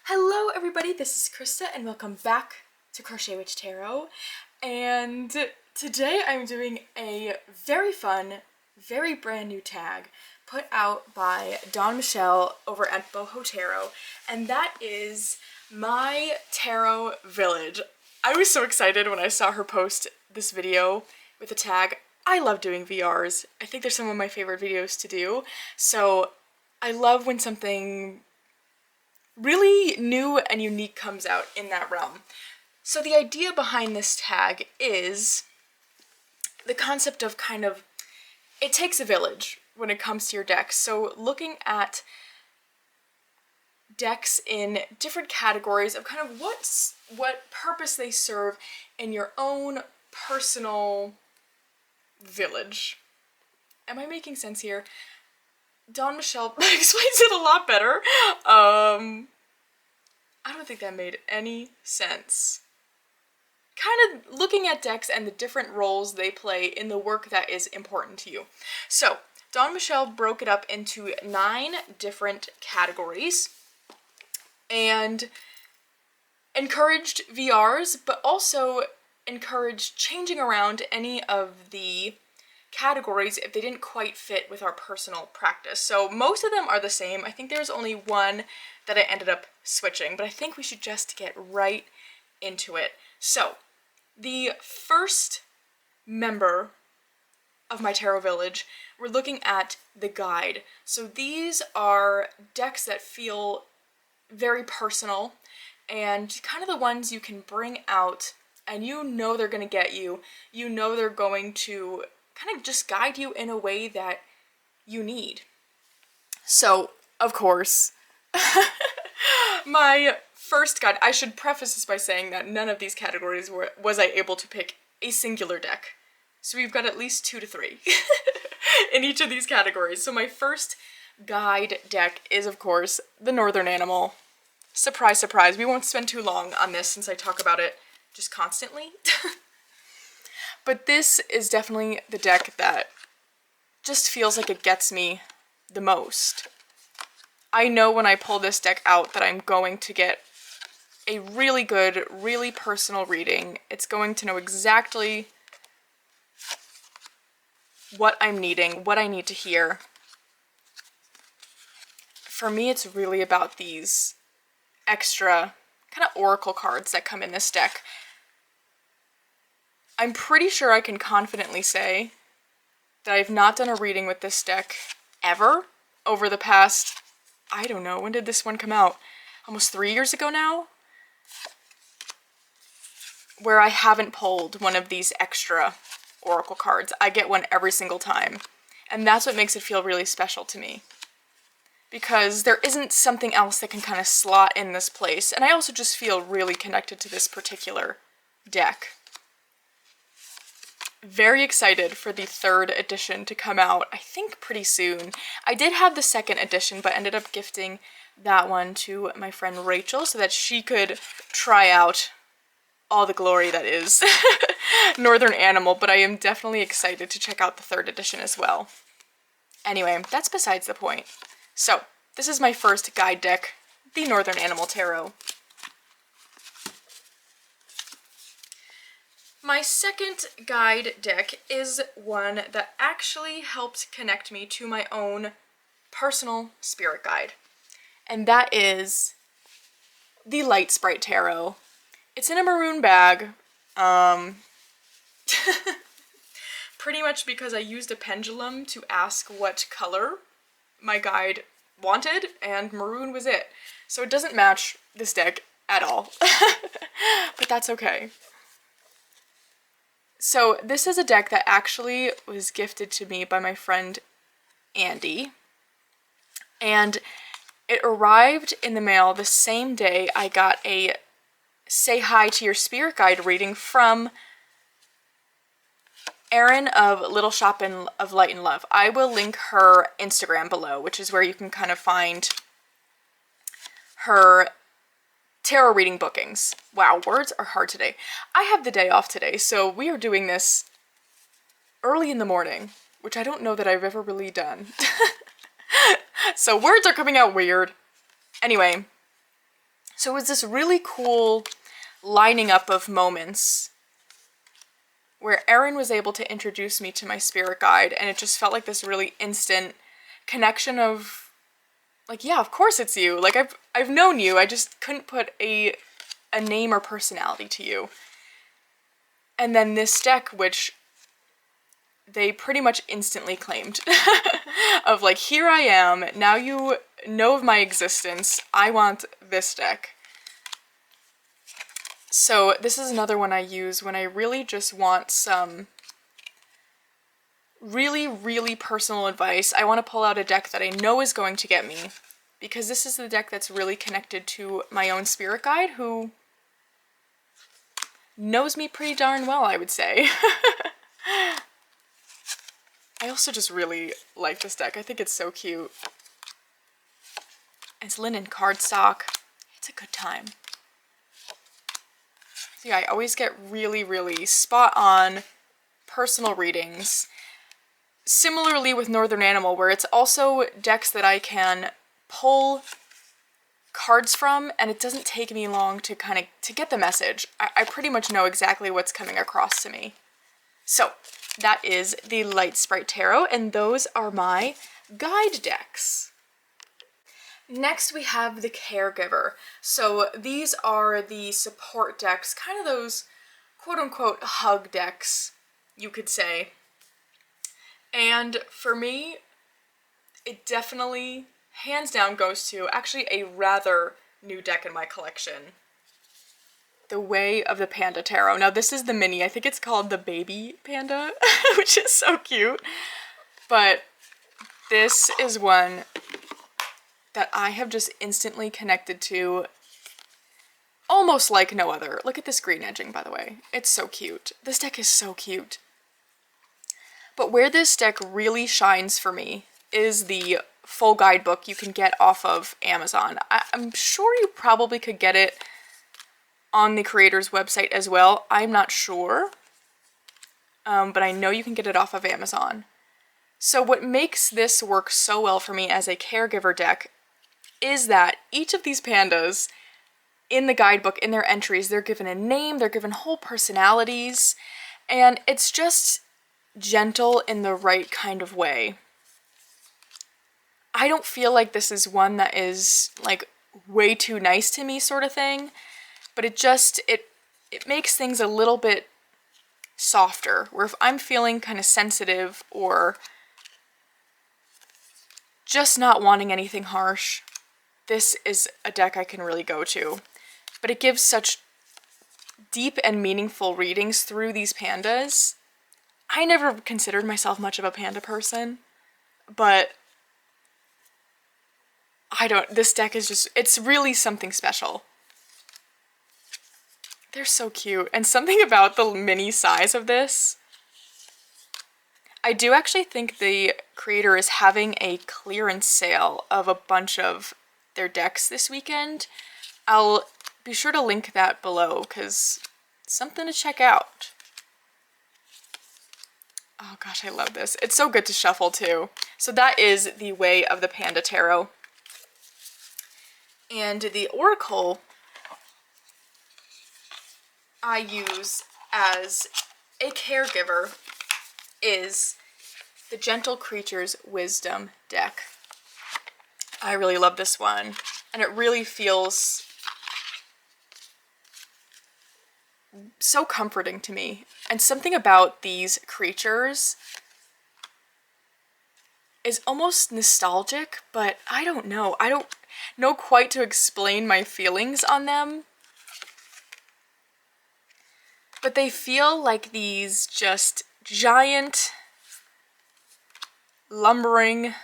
Hello everybody, this is Krista and welcome back to Crochet Witch Tarot. And today I'm doing a very fun, very brand new tag put out by Dawn Michelle over at BohoTarot, and that is My Tarot Village. I was so excited when I saw her post this video with the tag. I love doing VRs. I think they're some of my favorite videos to do. So I love when something really new and unique comes out in that realm. So the idea behind this tag is the concept of it takes a village when it comes to your decks. So looking at decks in different categories of kind of what purpose they serve in your own personal village. Am I making sense here? Dawn Michelle explains it a lot better. I don't think that made any sense. Kind of looking at decks and the different roles they play in the work that is important to you. So, Dawn Michelle broke it up into 9 different categories and encouraged VRs, but also encouraged changing around any of the categories if they didn't quite fit with our personal practice. So most of them are the same. I think there's only one that I ended up switching, but I think we should just get right into it. So the first member of my Tarot Village, we're looking at the guide. So these are decks that feel very personal and kind of the ones you can bring out and you know they're going to get you. You know they're going to kind of just guide you in a way that you need. So, of course, my first guide, I should preface this by saying that none of these categories was I able to pick a singular deck. So we've got at least 2 to 3 in each of these categories. So my first guide deck is, of course, the Northern Animal. Surprise, surprise. We won't spend too long on this since I talk about it just constantly. But this is definitely the deck that just feels like it gets me the most. I know when I pull this deck out that I'm going to get a really good, really personal reading. It's going to know exactly what I'm needing, what I need to hear. For me, it's really about these extra kind of oracle cards that come in this deck. I'm pretty sure I can confidently say that I've not done a reading with this deck ever over the past, I don't know, when did this one come out? Almost 3 years ago now? Where I haven't pulled one of these extra oracle cards. I get one every single time. And that's what makes it feel really special to me. Because there isn't something else that can kind of slot in this place. And I also just feel really connected to this particular deck. Very excited for the 3rd edition to come out, I think pretty soon. I did have the 2nd edition, but ended up gifting that one to my friend Rachel so that she could try out all the glory that is Northern Animal, but I am definitely excited to check out the 3rd edition as well. Anyway, that's besides the point. So, this is my first guide deck, the Northern Animal Tarot. My second guide deck is one that actually helped connect me to my own personal spirit guide. And that is the Light Sprite Tarot. It's in a maroon bag. Pretty much because I used a pendulum to ask what color my guide wanted, and maroon was it. So it doesn't match this deck at all. But that's okay. So this is a deck that actually was gifted to me by my friend Andy, and it arrived in the mail the same day I got a Say Hi to Your Spirit Guide reading from Erin of Little Shop of Light and Love. I will link her Instagram below, which is where you can kind of find her tarot reading bookings. Wow, words are hard today. I have the day off today, so we are doing this early in the morning, which I don't know that I've ever really done. So words are coming out weird. Anyway, So it was this really cool lining up of moments where Erin was able to introduce me to my spirit guide, and it just felt like this really instant connection of, like, yeah, of course it's you. Like, I've known you, I just couldn't put a name or personality to you. And then this deck, which they pretty much instantly claimed, of like, here I am, now you know of my existence, I want this deck. So this is another one I use when I really just want some really, really personal advice. I want to pull out a deck that I know is going to get me, because this is the deck that's really connected to my own spirit guide, who knows me pretty darn well, I would say. I also just really like this deck. I think it's so cute. It's linen cardstock. It's a good time. So yeah, I always get really, really spot on personal readings. Similarly with Northern Animal, where it's also decks that I can pull cards from, and it doesn't take me long to to get the message. I pretty much know exactly what's coming across to me. So that is the Light Sprite Tarot, and those are my guide decks. Next we have the Caregiver. So these are the support decks, kind of those quote-unquote hug decks, you could say. And for me, it definitely, hands down, goes to actually a rather new deck in my collection. The Way of the Panda Tarot. Now this is the mini, I think it's called the Baby Panda, which is so cute. But this is one that I have just instantly connected to almost like no other. Look at this green edging, by the way. It's so cute. This deck is so cute. But where this deck really shines for me is the full guidebook you can get off of Amazon. I'm sure you probably could get it on the creator's website as well. I'm not sure, but I know you can get it off of Amazon. So what makes this work so well for me as a caregiver deck is that each of these pandas in the guidebook, in their entries, they're given a name, they're given whole personalities, and it's just gentle in the right kind of way. I don't feel like this is one that is like way too nice to me sort of thing, but it makes things a little bit softer, where if I'm feeling kind of sensitive or just not wanting anything harsh, this is a deck I can really go to. But it gives such deep and meaningful readings through these pandas. I never considered myself much of a panda person, but this deck is just, it's really something special. They're so cute, and something about the mini size of this. I do actually think the creator is having a clearance sale of a bunch of their decks this weekend. I'll be sure to link that below, because it's something to check out. Oh gosh, I love this. It's so good to shuffle too. So that is the Way of the Panda Tarot. And the oracle I use as a caregiver is the Gentle Creatures Wisdom deck. I really love this one, and it really feels so comforting to me. And something about these creatures is almost nostalgic, but I don't know. I don't know quite to explain my feelings on them. But they feel like these just giant, lumbering,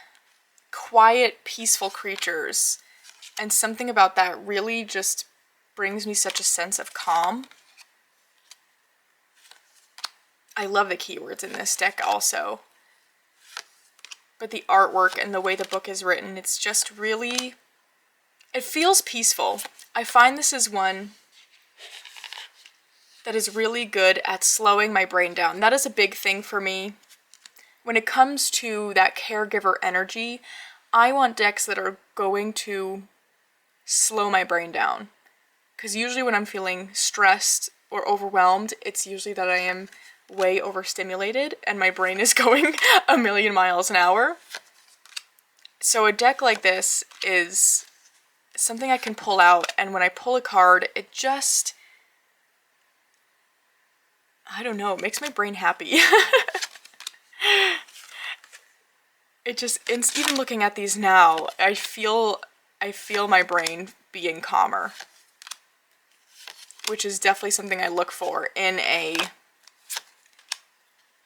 quiet, peaceful creatures. And something about that really just brings me such a sense of calm. I love the keywords in this deck also. But the artwork and the way the book is written, it's just really, it feels peaceful. I find this is one that is really good at slowing my brain down. That is a big thing for me. When it comes to that caregiver energy, I want decks that are going to slow my brain down. because usually when I'm feeling stressed or overwhelmed, it's usually that I am way overstimulated and my brain is going a million miles an hour. So a deck like this is something I can pull out, and when I pull a card, it just, I don't know, it makes my brain happy. It just, even looking at these now, I feel my brain being calmer, which is definitely something I look for in a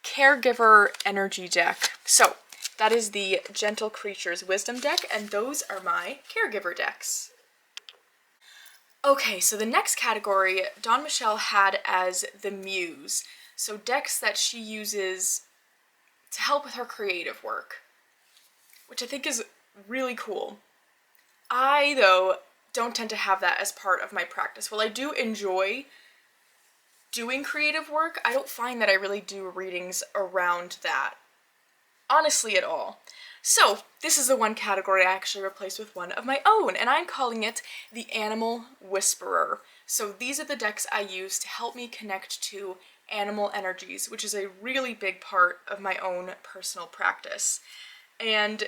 Caregiver energy deck. So that is the Gentle Creatures Wisdom deck, and those are my Caregiver decks. Okay, so the next category Dawn Michelle had as the Muse. So decks that she uses to help with her creative work, which I think is really cool. I, though, don't tend to have that as part of my practice. While I do enjoy doing creative work, I don't find that I really do readings around that, honestly, at all. So this is the one category I actually replaced with one of my own, and I'm calling it the Animal Whisperer. So these are the decks I use to help me connect to animal energies, which is a really big part of my own personal practice. And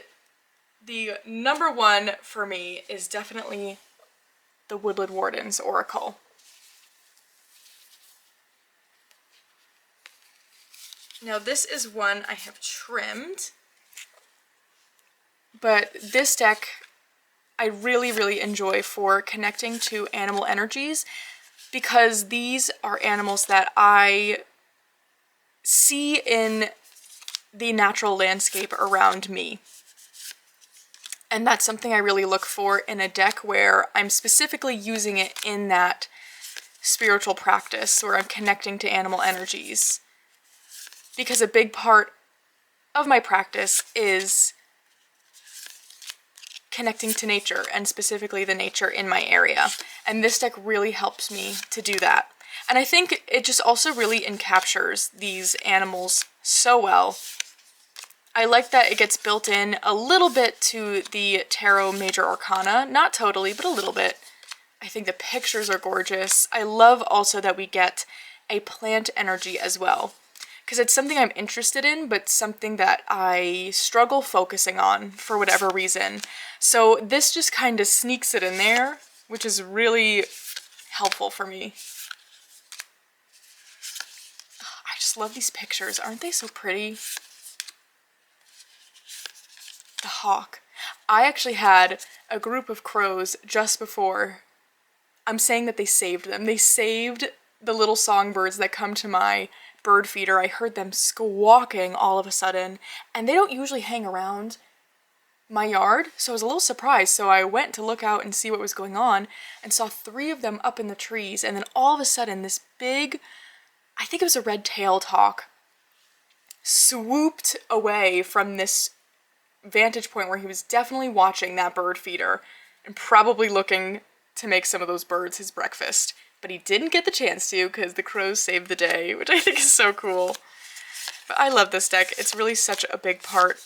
the number one for me is definitely the Woodland Wardens Oracle. Now this is one I have trimmed, but this deck I really, really enjoy for connecting to animal energies, because these are animals that I see in the natural landscape around me. And that's something I really look for in a deck where I'm specifically using it in that spiritual practice where I'm connecting to animal energies. Because a big part of my practice is connecting to nature, and specifically the nature in my area. And this deck really helps me to do that. And I think it just also really encaptures these animals so well. I like that it gets built in a little bit to the Tarot Major Arcana. Not totally, but a little bit. I think the pictures are gorgeous. I love also that we get a plant energy as well, because it's something I'm interested in, but something that I struggle focusing on for whatever reason. So this just kind of sneaks it in there, which is really helpful for me. I just love these pictures. Aren't they so pretty? The hawk. I actually had a group of crows just before. I'm saying that they saved them. They saved the little songbirds that come to my bird feeder. I heard them squawking all of a sudden, and they don't usually hang around my yard, so I was a little surprised. So I went to look out and see what was going on, and saw 3 of them up in the trees, and then all of a sudden this big, I think it was a red-tailed hawk, swooped away from this vantage point where he was definitely watching that bird feeder and probably looking to make some of those birds his breakfast. But he didn't get the chance to because the crows saved the day, which I think is so cool. But I love this deck. It's really such a big part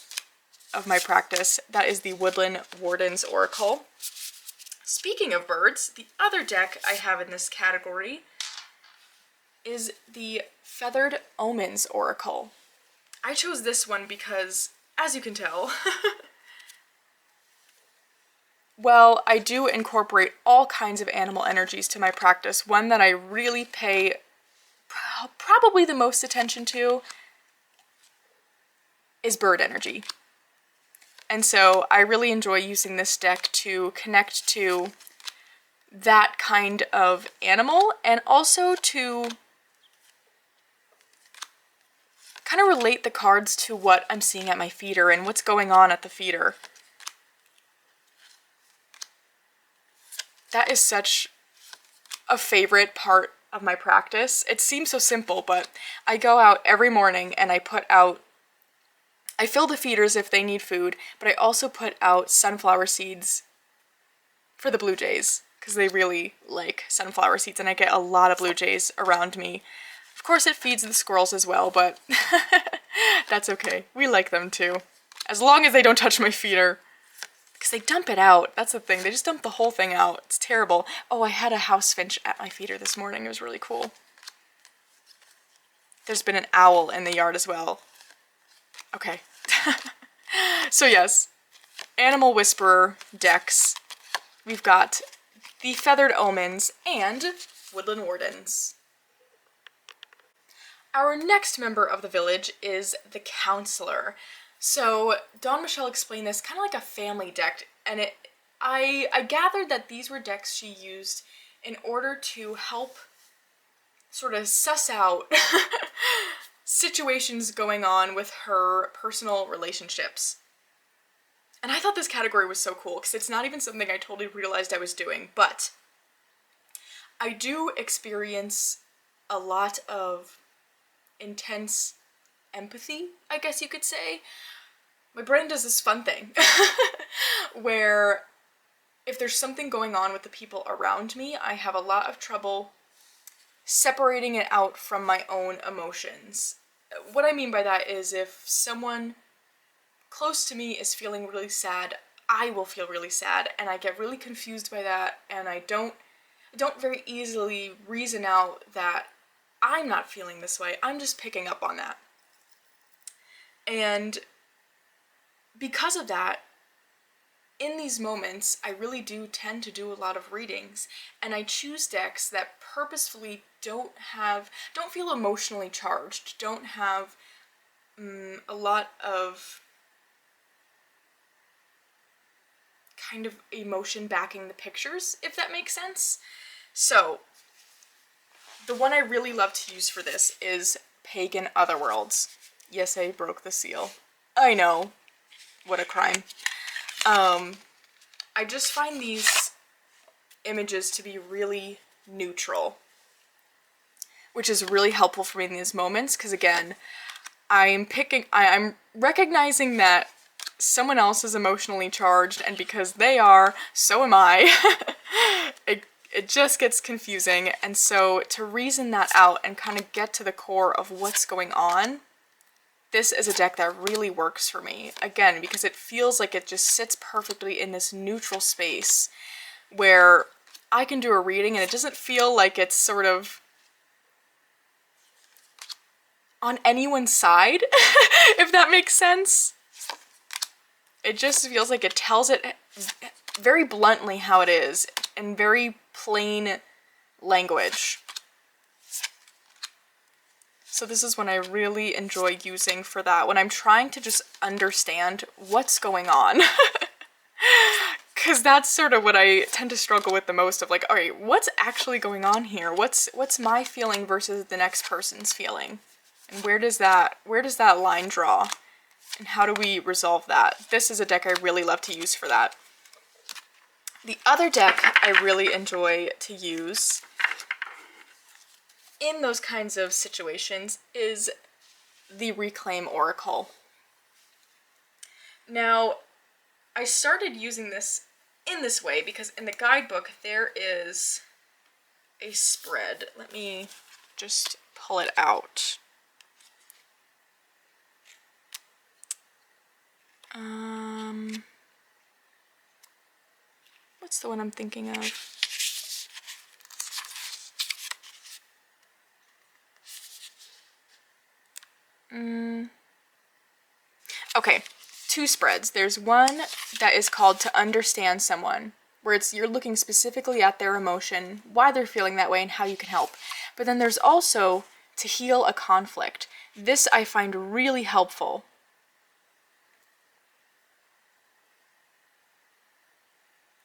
of my practice. That is the Woodland Wardens Oracle. Speaking of birds, the other deck I have in this category is the Feathered Omens Oracle. I chose this one because, as you can tell, well, I do incorporate all kinds of animal energies to my practice. One that I really pay probably the most attention to is bird energy. And so I really enjoy using this deck to connect to that kind of animal, and also to kind of relate the cards to what I'm seeing at my feeder and what's going on at the feeder. That is such a favorite part of my practice. It seems so simple, but I go out every morning and I fill the feeders if they need food, but I also put out sunflower seeds for the blue jays, because they really like sunflower seeds, and I get a lot of blue jays around me. Of course it feeds the squirrels as well, but that's okay. We like them too, as long as they don't touch my feeder, because they dump it out. That's the thing. They just dump the whole thing out. It's terrible. Oh, I had a house finch at my feeder this morning. It was really cool. There's been an owl in the yard as well. Okay. So yes, Animal Whisperer decks. We've got the Feathered Omens and Woodland Wardens. Our next member of the village is the Counselor. So Dawn Michelle explained this kind of like a family deck, and I gathered that these were decks she used in order to help sort of suss out situations going on with her personal relationships. And I thought this category was so cool because it's not even something I totally realized I was doing, but I do experience a lot of intense empathy, I guess you could say. My brain does this fun thing where if there's something going on with the people around me, I have a lot of trouble separating it out from my own emotions. What I mean by that is if someone close to me is feeling really sad, I will feel really sad, and I get really confused by that, and I don't very easily reason out that I'm not feeling this way. I'm just picking up on that. And because of that, in these moments, I really do tend to do a lot of readings, and I choose decks that purposefully don't feel emotionally charged, don't have a lot of kind of emotion backing the pictures, if that makes sense. So, the one I really love to use for this is Pagan Otherworlds. Yes, I broke the seal. I know. What a crime. I just find these images to be really neutral, which is really helpful for me in these moments, because again, I'm recognizing that someone else is emotionally charged, and because they are, so am I. It just gets confusing, and so to reason that out and kind of get to the core of what's going on, this is a deck that really works for me. Again, because it feels like it just sits perfectly in this neutral space where I can do a reading and it doesn't feel like it's sort of on anyone's side, if that makes sense. It just feels like it tells it very bluntly how it is in very plain language. So this is one I really enjoy using for that, when I'm trying to just understand what's going on. Because that's sort of what I tend to struggle with the most, of like, all right, what's actually going on here? What's my feeling versus the next person's feeling? And where does that line draw? And how do we resolve that? This is a deck I really love to use for that. The other deck I really enjoy to use in those kinds of situations is the Reclaim Oracle. Now, I started using this in this way because in the guidebook there is a spread. Let me just pull it out. What's the one I'm thinking of? Okay, two spreads. There's one that is called To Understand Someone, where you're looking specifically at their emotion, why they're feeling that way, and how you can help. But then there's also To Heal a Conflict. This I find really helpful.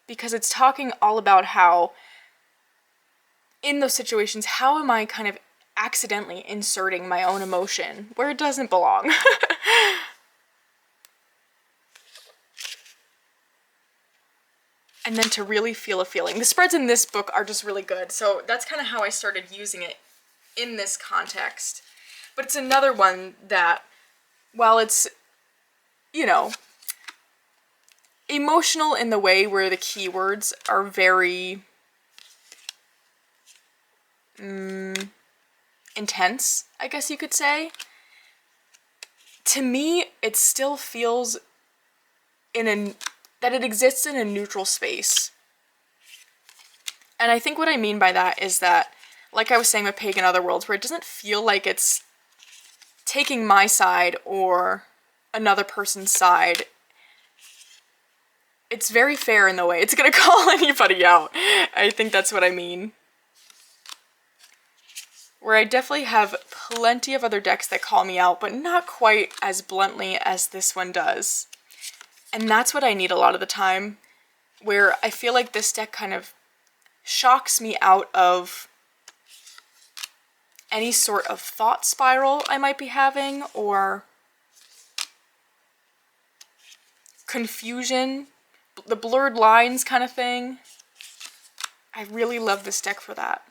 Because it's talking all about how, in those situations, how am I kind of accidentally inserting my own emotion where it doesn't belong? And then to really feel a feeling. The spreads in this book are just really good, so that's kind of how I started using it in this context. But it's another one that, while it's, you know, emotional in the way where the keywords are very intense, I guess you could say, to me it still feels that that it exists in a neutral space. And I think what I mean by that is that, like I was saying with Pagan Otherworlds, where it doesn't feel like it's taking my side or another person's side. It's very fair in the way it's gonna call anybody out. I think that's what I mean. Where I definitely have plenty of other decks that call me out, but not quite as bluntly as this one does. And that's what I need a lot of the time, where I feel like this deck kind of shocks me out of any sort of thought spiral I might be having, or confusion, the blurred lines kind of thing. I really love this deck for that.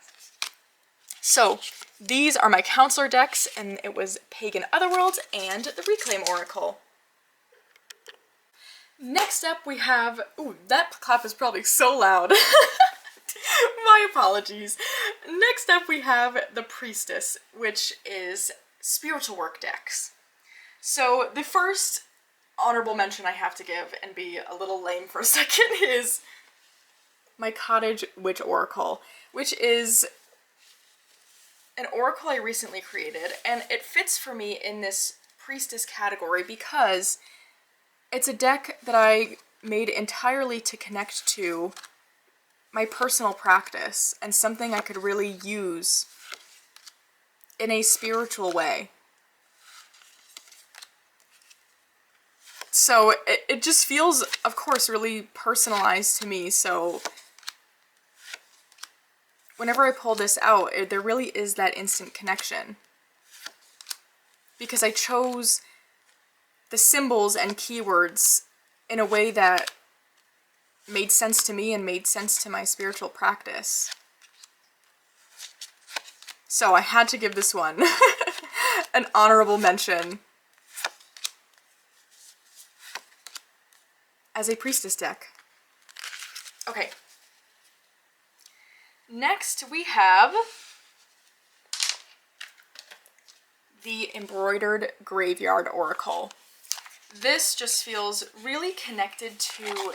So these are my counselor decks, and it was Pagan Otherworlds and the Reclaim Oracle. Next up we have, ooh, that clap is probably so loud. My apologies. Next up we have the Priestess, which is spiritual work decks. So the first honorable mention I have to give, and be a little lame for a second, is my Cottage Witch Oracle, which is an oracle I recently created, and it fits for me in this Priestess category because it's a deck that I made entirely to connect to my personal practice and something I could really use in a spiritual way. So it just feels, of course, really personalized to me, so whenever I pull this out, there really is that instant connection. Because I chose the symbols and keywords in a way that made sense to me and made sense to my spiritual practice. So I had to give this one an honorable mention as a Priestess deck. Okay. Next we have the Embroidered Graveyard Oracle. This just feels really connected to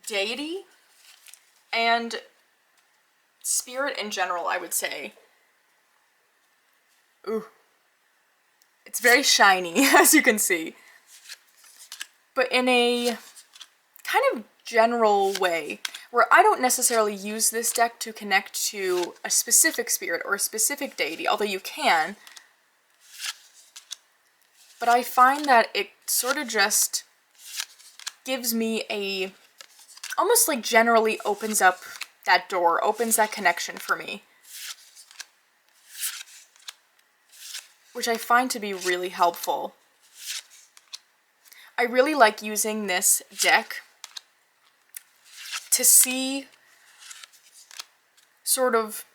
deity and spirit in general, I would say. Ooh. It's very shiny, as you can see. But in a kind of general way, where I don't necessarily use this deck to connect to a specific spirit or a specific deity, although you can. But I find that it sort of just gives me a, almost like generally opens up that door, opens that connection for me. Which I find to be really helpful. I really like using this deck to see sort of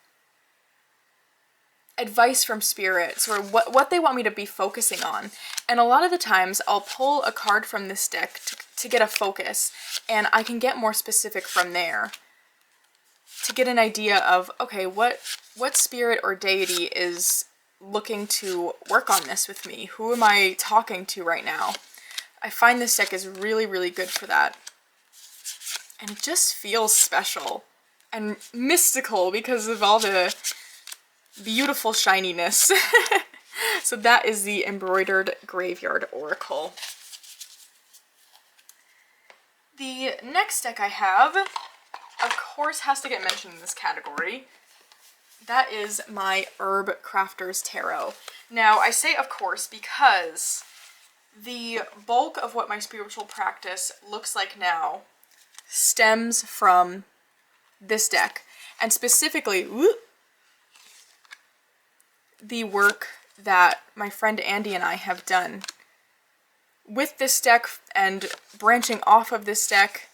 advice from spirit, sort of what they want me to be focusing on. And a lot of the times I'll pull a card from this deck to get a focus, and I can get more specific from there to get an idea of, okay, what spirit or deity is looking to work on this with me? Who am I talking to right now? I find this deck is really, really good for that. And it just feels special and mystical because of all the beautiful shininess. So that is the Embroidered Graveyard Oracle. The next deck I have, of course, has to get mentioned in this category. That is my Herbcrafters Tarot. Now, I say of course because the bulk of what my spiritual practice looks like now stems from this deck, and specifically the work that my friend Andy and I have done with this deck, and branching off of this deck,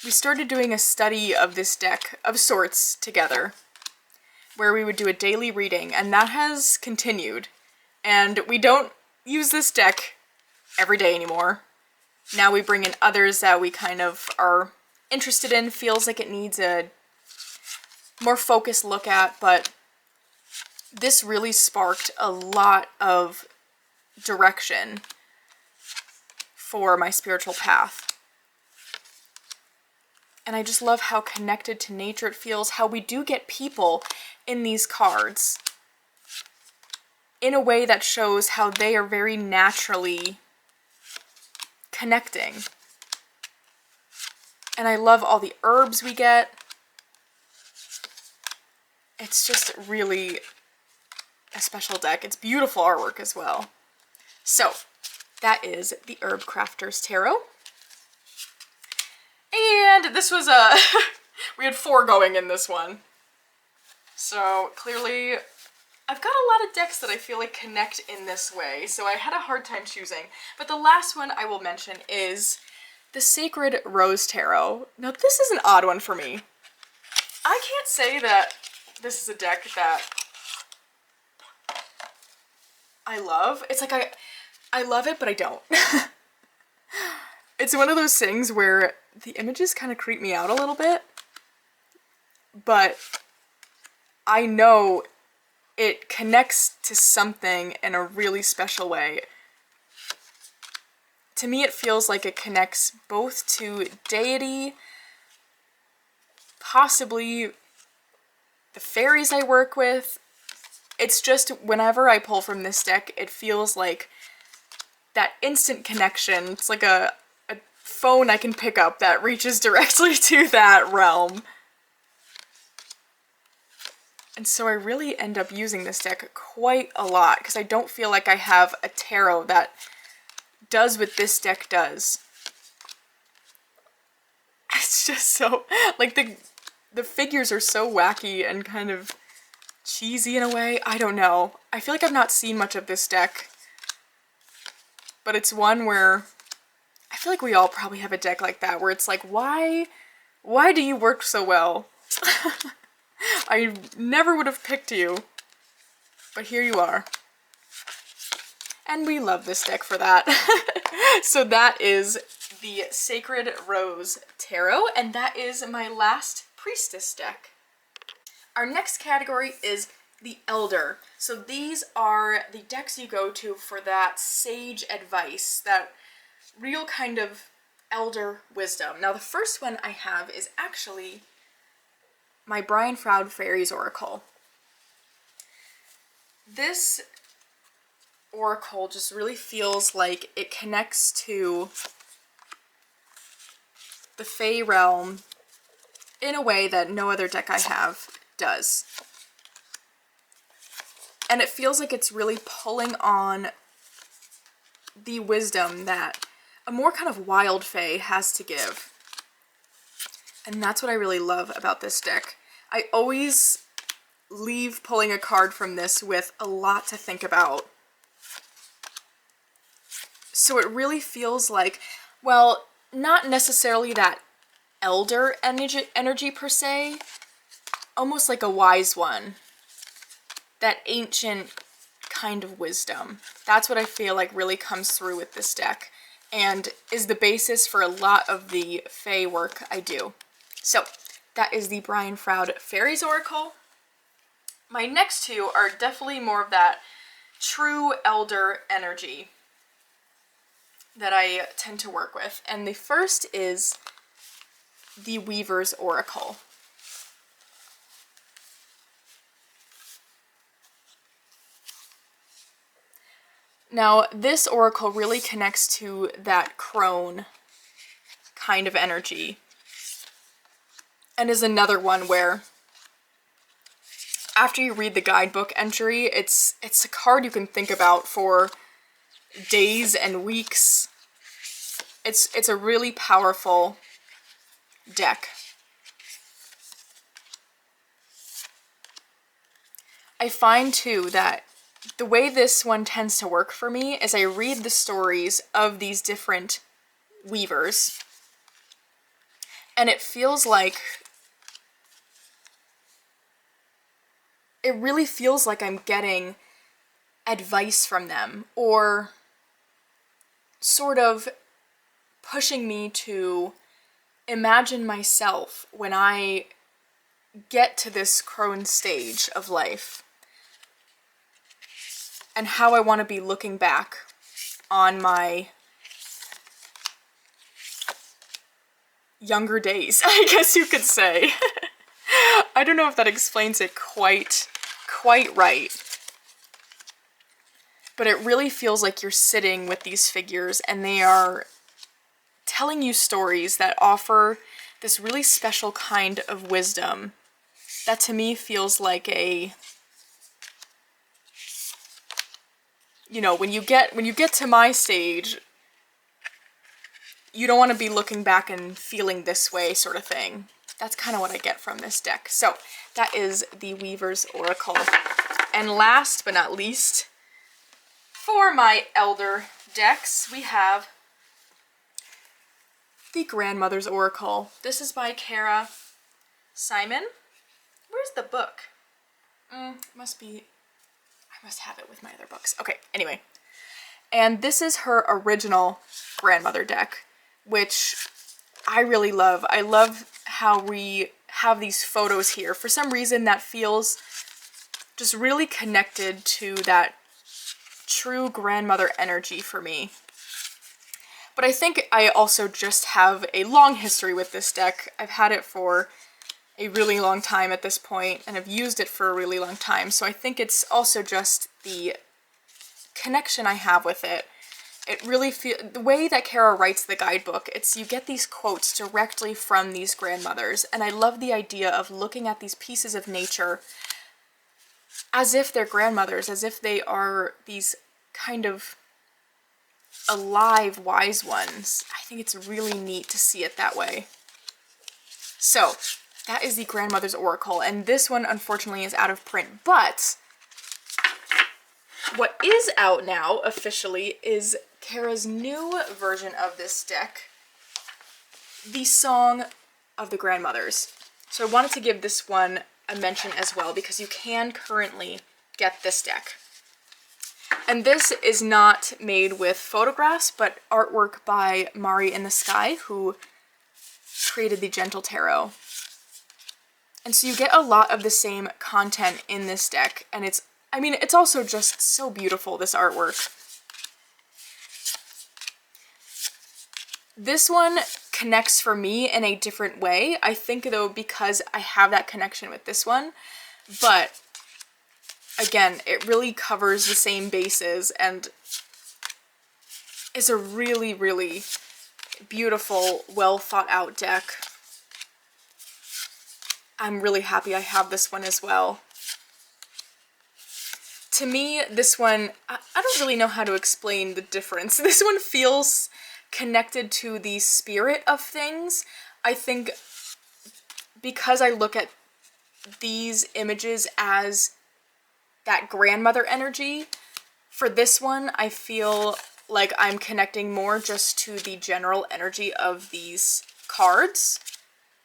we started doing a study of this deck of sorts together, where we would do a daily reading, and that has continued. And we don't use this deck every day anymore. Now we bring in others that we kind of are interested in, feels like it needs a more focused look at, but this really sparked a lot of direction for my spiritual path. And I just love how connected to nature it feels, how we do get people in these cards in a way that shows how they are very naturally connecting. And I love all the herbs we get. It's just really a special deck. It's beautiful artwork as well. So that is the Herbcrafters Tarot. And this was we had 4 going in this one. So clearly I've got a lot of decks that I feel like connect in this way, so I had a hard time choosing. But the last one I will mention is the Sacred Rose Tarot. Now this is an odd one for me. I can't say that this is a deck that I love. It's like I love it, but I don't. It's one of those things where the images kind of creep me out a little bit, but I know it connects to something in a really special way. To me, it feels like it connects both to deity, possibly the fairies I work with. It's just whenever I pull from this deck, it feels like that instant connection. It's like a phone I can pick up that reaches directly to that realm. And so I really end up using this deck quite a lot because I don't feel like I have a tarot that does what this deck does. It's just so, like, the figures are so wacky and kind of cheesy in a way. I don't know. I feel like I've not seen much of this deck, but it's one where I feel like we all probably have a deck like that where it's like, why do you work so well? I never would have picked you, but here you are. And we love this deck for that. So that is the Sacred Rose Tarot, and that is my last Priestess deck. Our next category is the Elder. So these are the decks you go to for that sage advice, that real kind of elder wisdom. Now the first one I have is actually my Brian Froud Faeries Oracle. This oracle just really feels like it connects to the Fae realm in a way that no other deck I have does. And it feels like it's really pulling on the wisdom that a more kind of wild Fae has to give. And that's what I really love about this deck. I always leave pulling a card from this with a lot to think about. So it really feels like, well, not necessarily that elder energy per se, almost like a wise one. That ancient kind of wisdom. That's what I feel like really comes through with this deck and is the basis for a lot of the Fae work I do. So that is the Brian Froud Faeries Oracle. My next two are definitely more of that true elder energy that I tend to work with. And the first is the Weaver's Oracle. Now, this oracle really connects to that crone kind of energy, and is another one where after you read the guidebook entry, it's a card you can think about for days and weeks. It's a really powerful deck. I find too that the way this one tends to work for me is I read the stories of these different weavers, and it feels like, it really feels like I'm getting advice from them, or sort of pushing me to imagine myself when I get to this crone stage of life, and how I want to be looking back on my younger days, I guess you could say. I don't know if that explains it quite right. But it really feels like you're sitting with these figures and they are telling you stories that offer this really special kind of wisdom that to me feels like a, you know, when you get to my stage, you don't want to be looking back and feeling this way sort of thing. That's kind of what I get from this deck. So that is the Weaver's Oracle. And last but not least, for my Elder decks, we have the Grandmother's Oracle. This is by Kara Simon. Where's the book? Must be, I must have it with my other books. Okay, anyway. And this is her original grandmother deck, which I really love. I love how we have these photos here. For some reason that feels just really connected to that true grandmother energy for me. But I think I also just have a long history with this deck. I've had it for a really long time at this point, and I've used it for a really long time, so I think it's also just the connection I have with it. It really feels, the way that Kara writes the guidebook, it's you get these quotes directly from these grandmothers, and I love the idea of looking at these pieces of nature as if they're grandmothers, as if they are these kind of alive wise ones. I think it's really neat to see it that way. So that is the Grandmother's Oracle, and this one unfortunately is out of print, but what is out now officially is Kara's new version of this deck, the Song of the Grandmothers. So I wanted to give this one a mention as well because you can currently get this deck. And this is not made with photographs, but artwork by Mari in the Sky, who created the Gentle Tarot. And so you get a lot of the same content in this deck, and it's, I mean, it's also just so beautiful, this artwork. This one connects for me in a different way, I think, though, because I have that connection with this one, but again, it really covers the same bases and is a really, really beautiful, well thought out deck. I'm really happy I have this one as well. To me, this one, I don't really know how to explain the difference. This one feels connected to the spirit of things. I think because I look at these images as that grandmother energy, for this one, I feel like I'm connecting more just to the general energy of these cards.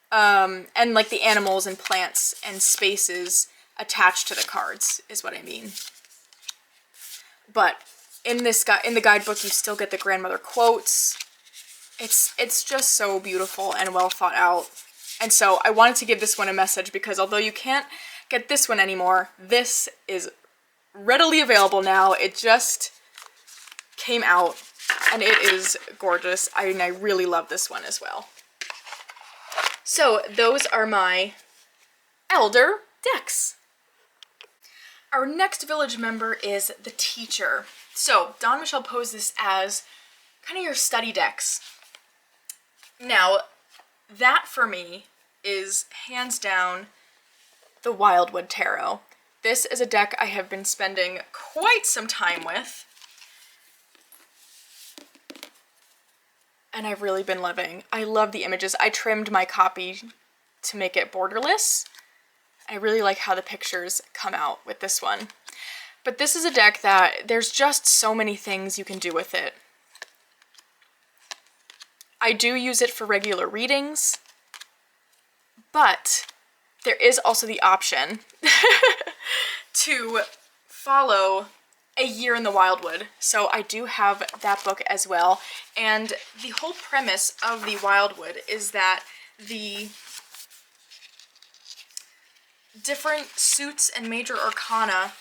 And like the animals and plants and spaces attached to the cards is what I mean. But in the guidebook, you still get the grandmother quotes. It's just so beautiful and well thought out. And so I wanted to give this one a message because although you can't get this one anymore, this is readily available now. It just came out and it is gorgeous. I really love this one as well. So those are my Elder decks. Our next village member is the Teacher. So Dawn Michelle posed this as kind of your study decks. Now, that for me is hands down the Wildwood Tarot. This is a deck I have been spending quite some time with, and I've really been loving. I love the images. I trimmed my copy to make it borderless. I really like how the pictures come out with this one. But this is a deck that there's just so many things you can do with it. I do use it for regular readings, but there is also the option to follow A Year in the Wildwood. So I do have that book as well. And the whole premise of the Wildwood is that the different suits and major arcana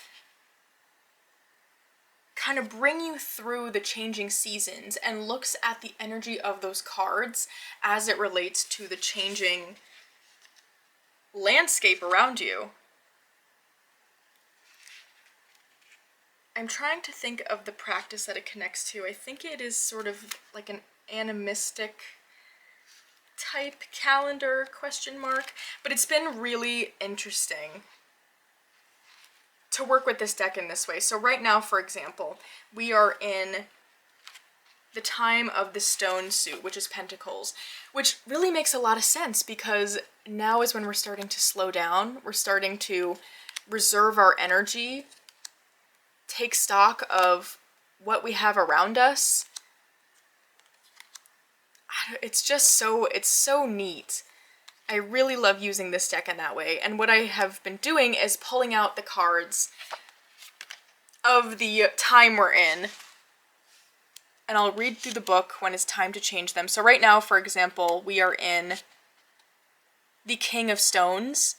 kind of bring you through the changing seasons and looks at the energy of those cards as it relates to the changing landscape around you. I'm trying to think of the practice that it connects to. I think it is sort of like an animistic type calendar, question mark, but it's been really interesting to work with this deck in this way. So right now, for example, we are in the time of the stone suit, which is Pentacles, which really makes a lot of sense because now is when we're starting to slow down. We're starting to reserve our energy, take stock of what we have around us. It's just it's so neat. I really love using this deck in that way. And what I have been doing is pulling out the cards of the time we're in. And I'll read through the book when it's time to change them. So right now, for example, we are in the King of Stones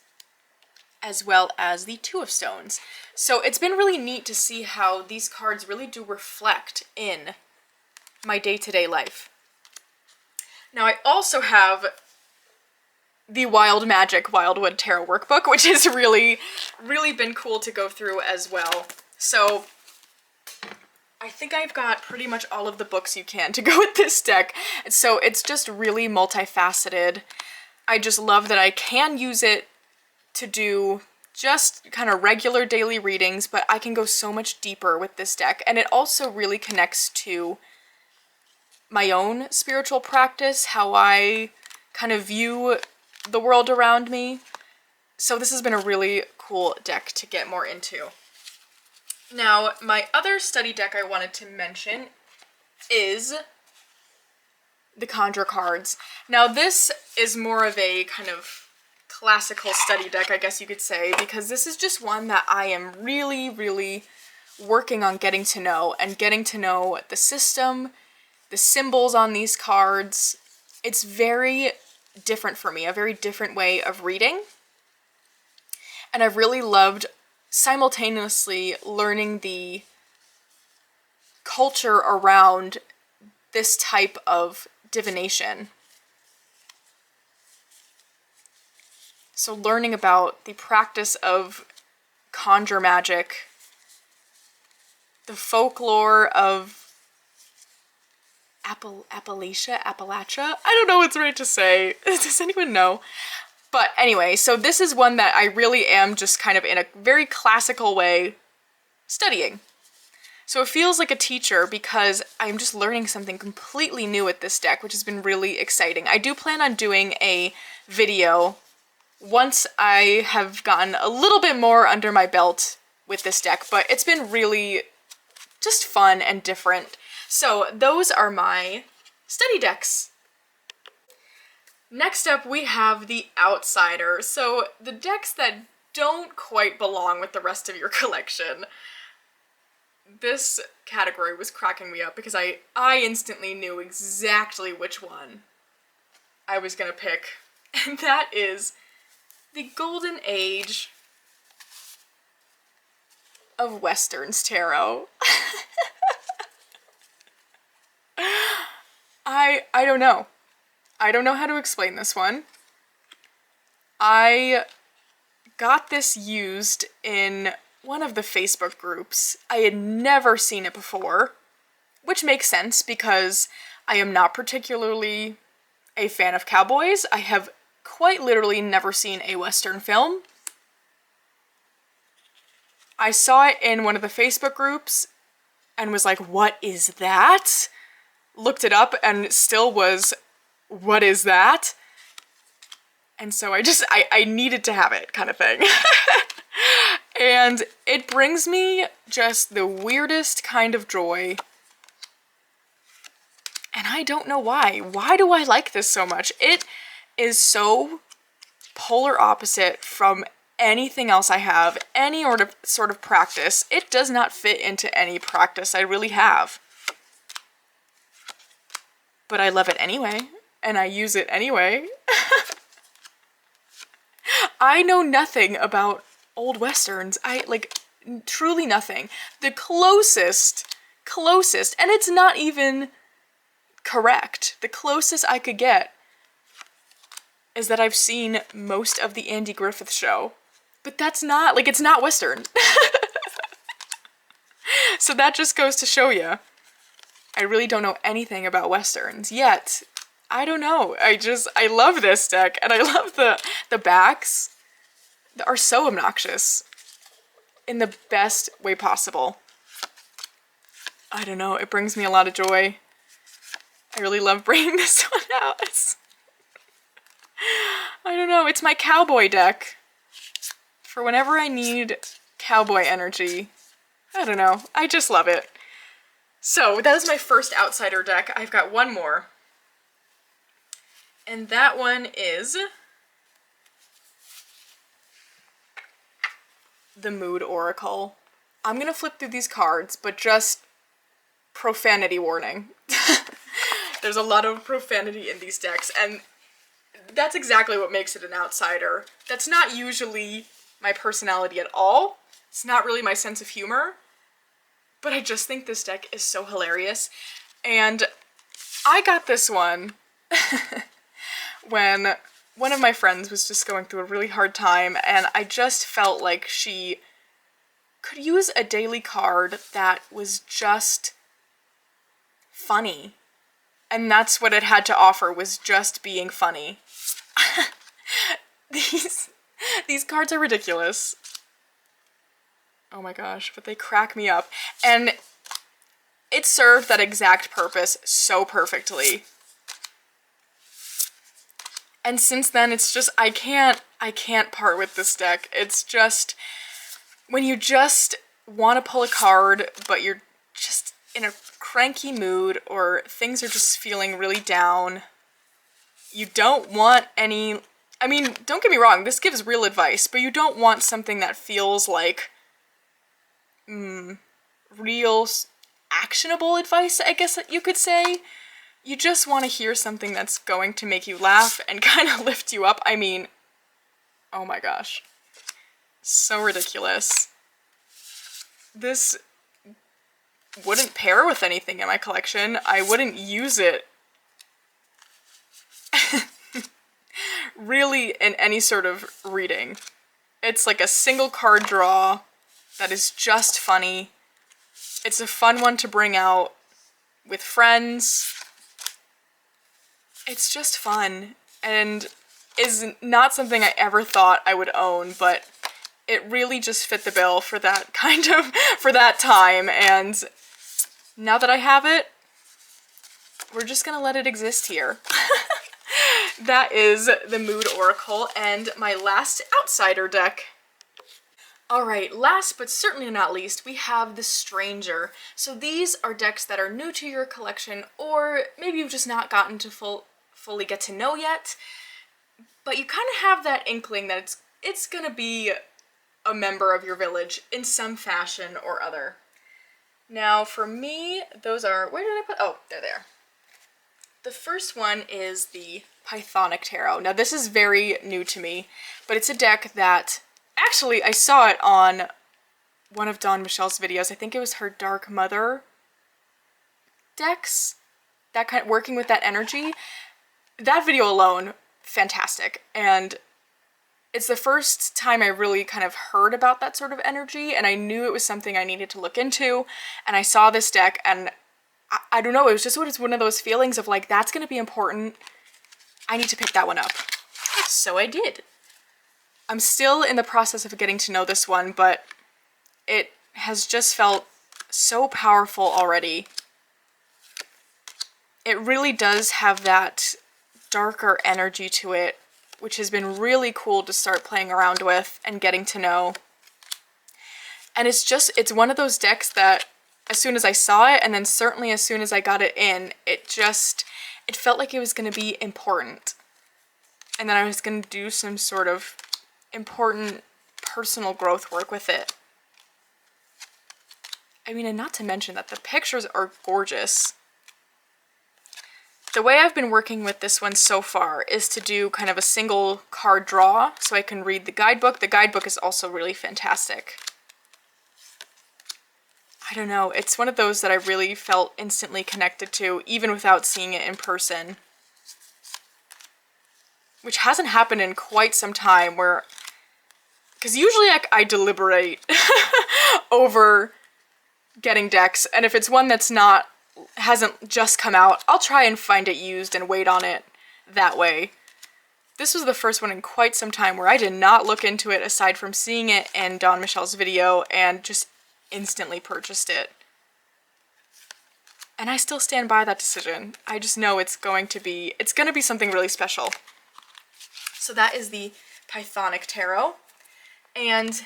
as well as the Two of Stones. So it's been really neat to see how these cards really do reflect in my day-to-day life. Now I also have the Wild Magic Wildwood Tarot Workbook, which has really been cool to go through as well. So I think I've got pretty much all of the books you can to go with this deck. So it's just really multifaceted. I just love that I can use it to do just kind of regular daily readings, but I can go so much deeper with this deck. And it also really connects to my own spiritual practice, how I kind of view the world around me. So this has been a really cool deck to get more into. Now, my other study deck I wanted to mention is the Conjure cards. Now this is more of a kind of classical study deck, I guess you could say, because this is just one that I am really working on getting to know, and getting to know the system, the symbols on these cards. It's very different for me, a very different way of reading. And I've really loved simultaneously learning the culture around this type of divination. So learning about the practice of conjure magic, the folklore of Appalachia? I don't know what's right to say. Does anyone know? But anyway, so this is one that I really am just kind of in a very classical way studying. So it feels like a teacher because I'm just learning something completely new with this deck, which has been really exciting. I do plan on doing a video once I have gotten a little bit more under my belt with this deck, but it's been really just fun and different. So those are my study decks. Next up, we have the Outsider. So the decks that don't quite belong with the rest of your collection. This category was cracking me up because I instantly knew exactly which one I was gonna pick. And that is the Golden Age of Westerns Tarot. I don't know. I don't know how to explain this one. I got this used in one of the Facebook groups. I had never seen it before, which makes sense because I am not particularly a fan of cowboys. I have quite literally never seen a Western film. I saw it in one of the Facebook groups and was like, what is that? Looked it up and it still was, what is that? And so I needed to have it, kind of thing. And it brings me just the weirdest kind of joy. And I don't know why. Why do I like this so much? It is so polar opposite from anything else I have, any sort of practice. It does not fit into any practice I really have. But I love it anyway, and I use it anyway. I know nothing about old Westerns. Truly nothing. The closest closest, and it's not even correct. The closest I could get is that I've seen most of the Andy Griffith Show. But that's not, like, it's not Western. So that just goes to show you, I really don't know anything about Westerns, yet, I don't know. I love this deck, and I love the backs. They are so obnoxious in the best way possible. I don't know, it brings me a lot of joy. I really love bringing this one out. I don't know, it's my cowboy deck. For whenever I need cowboy energy. I don't know, I just love it. So that is my first outsider deck. I've got one more. And that one is the Mood Oracle. I'm gonna flip through these cards, but just profanity warning. There's a lot of profanity in these decks, and that's exactly what makes it an outsider. That's not usually my personality at all. It's not really my sense of humor, but I just think this deck is so hilarious. And I got this one when one of my friends was just going through a really hard time, and I just felt like she could use a daily card that was just funny. And that's what it had to offer, was just being funny. These cards are ridiculous. Oh my gosh, but they crack me up. And it served that exact purpose so perfectly. And since then, it's just, I can't part with this deck. It's just, when you just want to pull a card, but you're just in a cranky mood, or things are just feeling really down, you don't want any, I mean, don't get me wrong, this gives real advice, but you don't want something that feels like real actionable advice, I guess you could say. You just want to hear something that's going to make you laugh and kind of lift you up. I mean, oh my gosh. So ridiculous. This wouldn't pair with anything in my collection. I wouldn't use it really in any sort of reading. It's like a single card draw that is just funny. It's a fun one to bring out with friends. It's just fun, and is not something I ever thought I would own, but it really just fit the bill for that for that time, and now that I have it, we're just gonna let it exist here. That is the Mood Oracle, and my last outsider deck. Alright, last but certainly not least, we have the Stranger. So these are decks that are new to your collection, or maybe you've just not gotten to fully get to know yet, but you kind of have that inkling that it's gonna be a member of your village in some fashion or other. Now for me, those are, where did I put, oh, they're there. The first one is the Pythonic Tarot. Now this is very new to me, but it's a deck that, actually I saw it on one of Dawn Michelle's videos. I think it was her Dark Mother decks, that kind of working with that energy. That video alone, fantastic, and it's the first time I really kind of heard about that sort of energy, and I knew it was something I needed to look into, and I saw this deck, and I don't know, it was just one of those feelings of like, that's gonna be important, I need to pick that one up. So I did. I'm still in the process of getting to know this one, but it has just felt so powerful already. It really does have that darker energy to it, which has been really cool to start playing around with and getting to know. And it's one of those decks that as soon as I saw it, and then certainly as soon as I got it in, it felt like it was going to be important. And then I was going to do some sort of important personal growth work with it. I mean, and not to mention that the pictures are gorgeous. The way I've been working with this one so far is to do kind of a single card draw so I can read the guidebook. The guidebook is also really fantastic. I don't know, it's one of those that I really felt instantly connected to, even without seeing it in person. Which hasn't happened in quite some time, where, because usually I deliberate over getting decks, and if it's one that's hasn't just come out, I'll try and find it used and wait on it that way. This was the first one in quite some time where I did not look into it aside from seeing it in Dawn Michelle's video and just instantly purchased it. And I still stand by that decision. I just know it's going to be something really special. So that is the Pythonic Tarot. And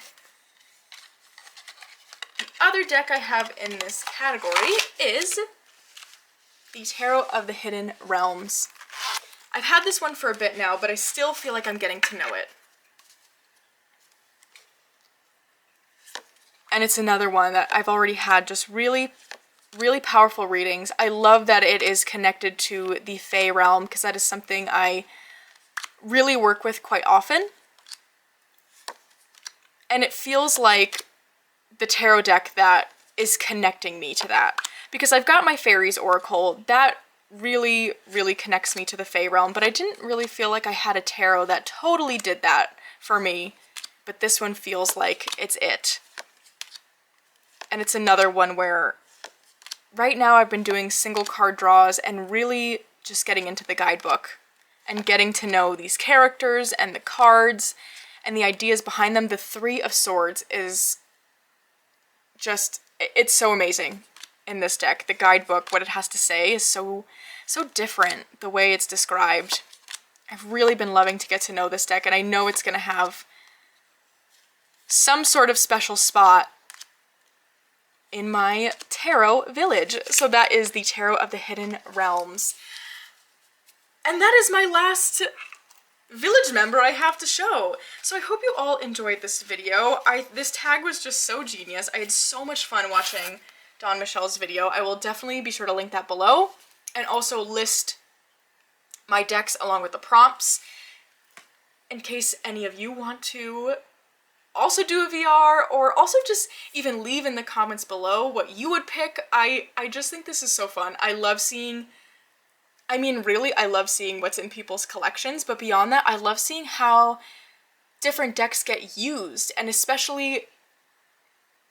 the other deck I have in this category is the Tarot of the Hidden Realms. I've had this one for a bit now, but I still feel like I'm getting to know it. And it's another one that I've already had just really, really powerful readings. I love that it is connected to the Fae realm, because that is something I really work with quite often. And it feels like the tarot deck that is connecting me to that. Because I've got my Faeries Oracle, that really, really connects me to the Fae realm, but I didn't really feel like I had a tarot that totally did that for me. But this one feels like it's it. And it's another one where right now I've been doing single card draws and really just getting into the guidebook and getting to know these characters and the cards and the ideas behind them. The Three of Swords is just, it's so amazing in this deck. The guidebook, what it has to say is so different, the way it's described. I've really been loving to get to know this deck, and I know it's going to have some sort of special spot in my tarot village. So that is the Tarot of the Hidden Realms. And that is my last village member I have to show. So I hope you all enjoyed this video. This tag was just so genius. I had so much fun watching Dawn Michelle's video. I will definitely be sure to link that below, and also list my decks along with the prompts in case any of you want to also do a VR, or also just even leave in the comments below what you would pick. I just think this is so fun. I love seeing, I mean, really, I love seeing what's in people's collections, but beyond that, I love seeing how different decks get used, and especially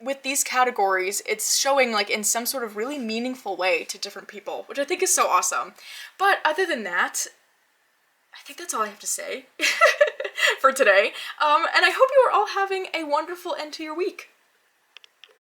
with these categories, it's showing like in some sort of really meaningful way to different people, which I think is so awesome. But other than that, I think that's all I have to say for today. And I hope you are all having a wonderful end to your week.